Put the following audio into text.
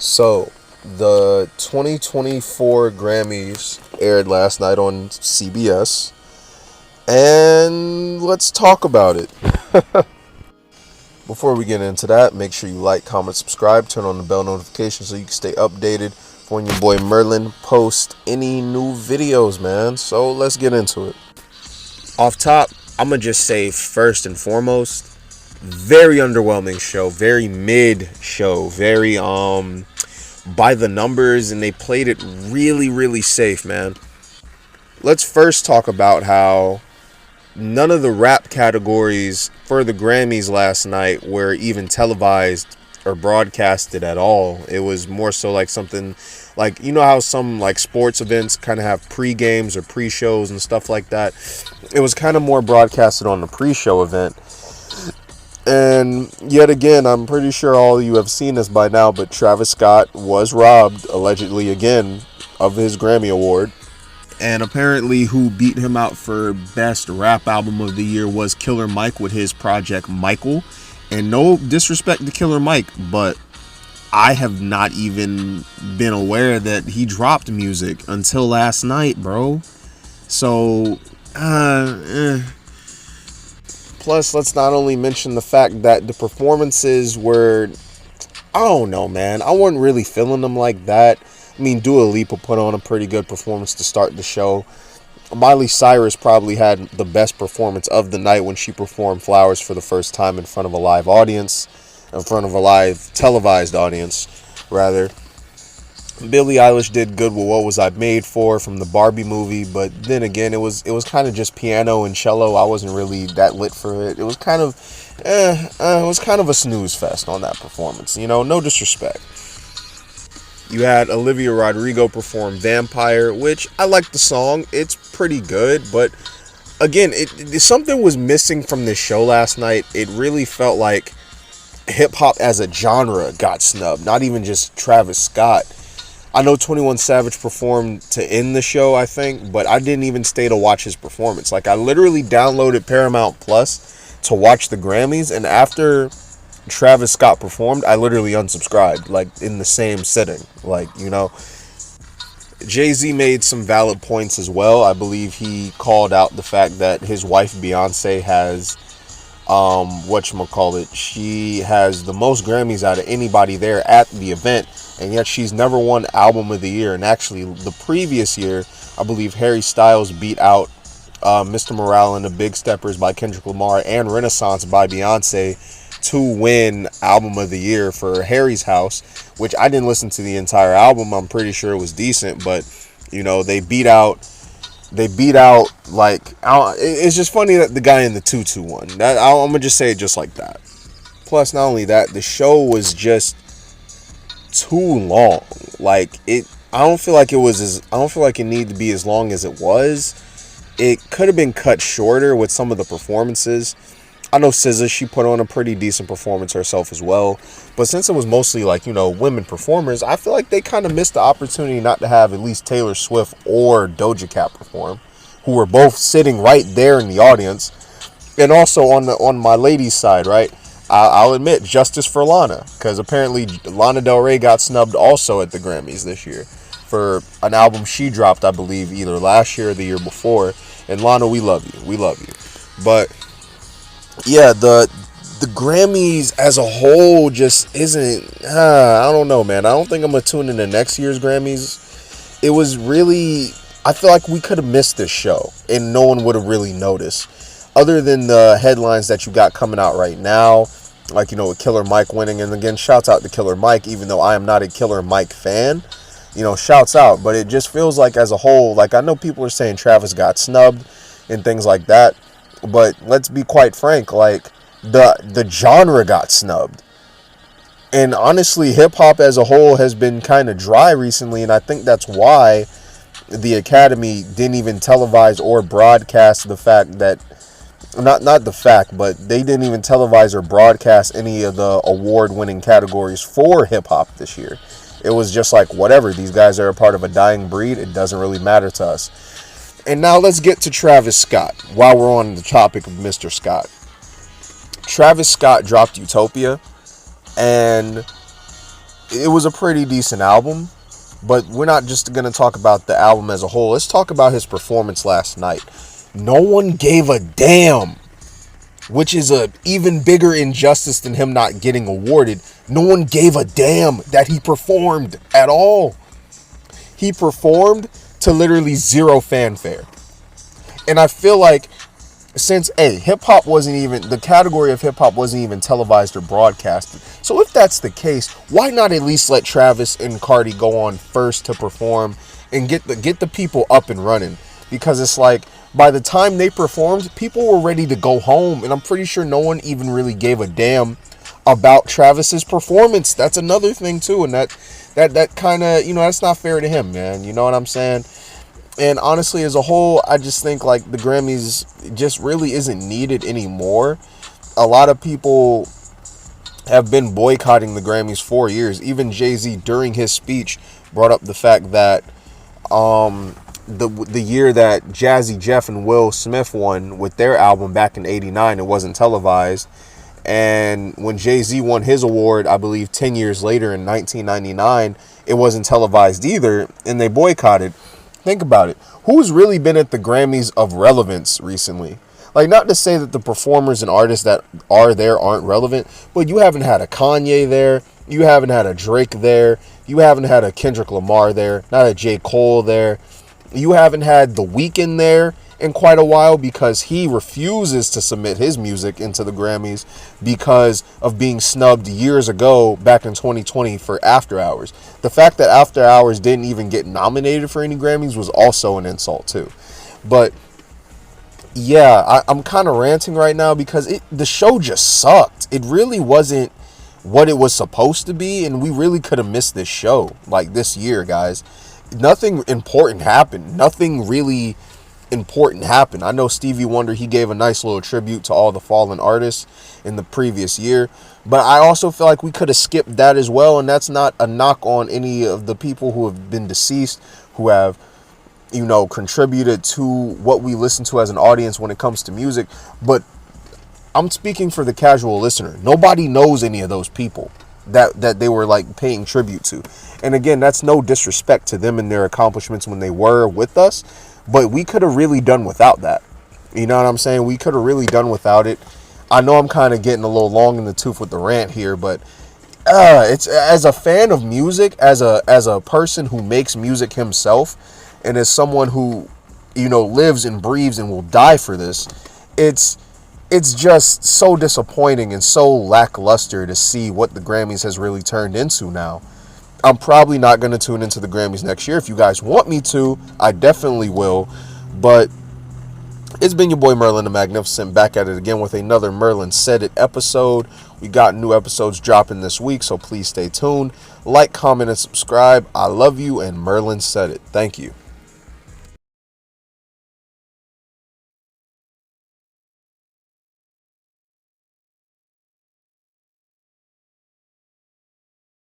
So, the 2024 Grammys aired last night on CBS, and let's talk about it. Before we get into that, make sure you like, comment, subscribe, turn on the bell notification so you can stay updated for when your boy Merlyn posts any new videos, man. So, let's get into it. Off top, I'm going to just say first and foremost, very underwhelming show, very mid show, very by the numbers, and they played it really safe, man. Let's first talk about how none of the rap categories for the Grammys last night were even televised or broadcasted at all. It was more so like something like, you know how some like sports events kind of have pre-games or pre-shows and stuff like that. It was kind of more broadcasted on the pre-show event. And yet again, I'm pretty sure all of you have seen this by now, but Travis Scott was robbed, allegedly again, of his Grammy Award. And apparently who beat him out for Best Rap Album of the Year was Killer Mike with his project Michael. And no disrespect to Killer Mike, but I have not even been aware that he dropped music until last night, bro. So, Plus, let's not only mention the fact that the performances were, I don't know, man. I wasn't really feeling them like that. I mean, Dua Lipa put on a pretty good performance to start the show. Miley Cyrus probably had the best performance of the night when she performed Flowers for the first time in front of a live audience, in front of a live televised audience, rather. Billie Eilish did good with What Was I Made For from the Barbie movie, but then again, it was kind of just piano and cello. I wasn't really that lit for it. It was kind of, a snooze fest on that performance. You know, no disrespect. You had Olivia Rodrigo perform Vampire, which I like the song. It's pretty good, but again, something was missing from this show last night. It really felt like hip hop as a genre got snubbed, not even just Travis Scott. I know 21 Savage performed to end the show, I think, but I didn't even stay to watch his performance. Like, I literally downloaded Paramount Plus to watch the Grammys, and after Travis Scott performed, I literally unsubscribed, like, in the same sitting. Like, you know, Jay-Z made some valid points as well. I believe he called out the fact that his wife, Beyonce, has, she has the most Grammys out of anybody there at the event, and yet she's never won Album of the Year. And actually, the previous year, I believe Harry Styles beat out Mr. Morale and the Big Steppers by Kendrick Lamar and Renaissance by Beyonce to win Album of the Year for Harry's House, which I didn't listen to the entire album. I'm pretty sure it was decent, but, you know, they beat out, like, it's just funny that the guy in the tutu won. I'm going to just say it just like that. Plus, not only that, the show was just too long. Like, I don't feel like it needed to be as long as it was. It could have been cut shorter with some of the performances. I know SZA, she put on a pretty decent performance herself as well. But since it was mostly, like, you know, women performers, I feel like they kind of missed the opportunity not to have at least Taylor Swift or Doja Cat perform, who were both sitting right there in the audience. And also on my ladies' side, right? I'll admit, justice for Lana, because apparently Lana Del Rey got snubbed also at the Grammys this year for an album she dropped, I believe, either last year or the year before. And Lana, we love you. But yeah, the Grammys as a whole just isn't, I don't know, man. I don't think I'm going to tune into next year's Grammys. It was really, I feel like we could have missed this show and no one would have really noticed. Other than the headlines that you got coming out right now, like, you know, with Killer Mike winning. And again, shouts out to Killer Mike, even though I am not a Killer Mike fan. You know, shouts out. But it just feels like as a whole, like, I know people are saying Travis got snubbed and things like that. But let's be quite frank, like, the genre got snubbed. And honestly, hip-hop as a whole has been kind of dry recently. And I think that's why the Academy didn't even televise or broadcast the fact that, not the fact, but they didn't even televise or broadcast any of the award-winning categories for hip-hop this year. It was just like, whatever, these guys are a part of a dying breed, it doesn't really matter to us. And now let's get to Travis Scott, while we're on the topic of Mr. Scott. Travis Scott dropped Utopia, and it was a pretty decent album. But we're not just going to talk about the album as a whole. Let's talk about his performance last night. No one gave a damn, which is a even bigger injustice than him not getting awarded. No one gave a damn that he performed at all. He performed to literally zero fanfare. And I feel like since hip-hop wasn't even, the category of hip-hop wasn't even televised or broadcasted. So if that's the case, why not at least let Travis and Cardi go on first to perform and get the people up and running? Because it's like, by the time they performed, people were ready to go home, and I'm pretty sure no one even really gave a damn about Travis's performance. That's another thing too, and that kind of, that's not fair to him, man. You know what I'm saying? And honestly, as a whole, I just think like the Grammys just really isn't needed anymore. A lot of people have been boycotting the Grammys for years. Even Jay-Z during his speech brought up the fact that the year that Jazzy Jeff and Will Smith won with their album back in '89, it wasn't televised. And when Jay-Z won his award, I believe 10 years later in 1999, it wasn't televised either, and they boycotted. Think about it. Who's really been at the Grammys of relevance recently? Like, not to say that the performers and artists that are there aren't relevant, but you haven't had a Kanye there. You haven't had a Drake there. You haven't had a Kendrick Lamar there. Not a J. Cole there. You haven't had The Weeknd there in quite a while because he refuses to submit his music into the Grammys because of being snubbed years ago back in 2020 for After Hours. The fact that After Hours didn't even get nominated for any Grammys was also an insult too. But yeah, I'm kind of ranting right now because the show just sucked. It really wasn't what it was supposed to be, and we really could have missed this show like this year, guys. Nothing important happened. Nothing really important happened. I know Stevie Wonder, he gave a nice little tribute to all the fallen artists in the previous year, but I also feel like we could have skipped that as well, and that's not a knock on any of the people who have been deceased, who have, contributed to what we listen to as an audience when it comes to music. But I'm speaking for the casual listener. Nobody knows any of those people that they were like paying tribute to. And again, that's no disrespect to them and their accomplishments when they were with us, but we could have really done without that. You know what I'm saying? We could have really done without it. I know I'm kind of getting a little long in the tooth with the rant here, but it's, as a fan of music, as a person who makes music himself, and as someone who, lives and breathes and will die for this, it's just so disappointing and so lackluster to see what the Grammys has really turned into now. I'm probably not going to tune into the Grammys next year. If you guys want me to, I definitely will. But it's been your boy Merlyn the Magnificent, back at it again with another Merlynsaidit episode. We got new episodes dropping this week, so please stay tuned. Like, comment, and subscribe. I love you, and Merlynsaidit. Thank you.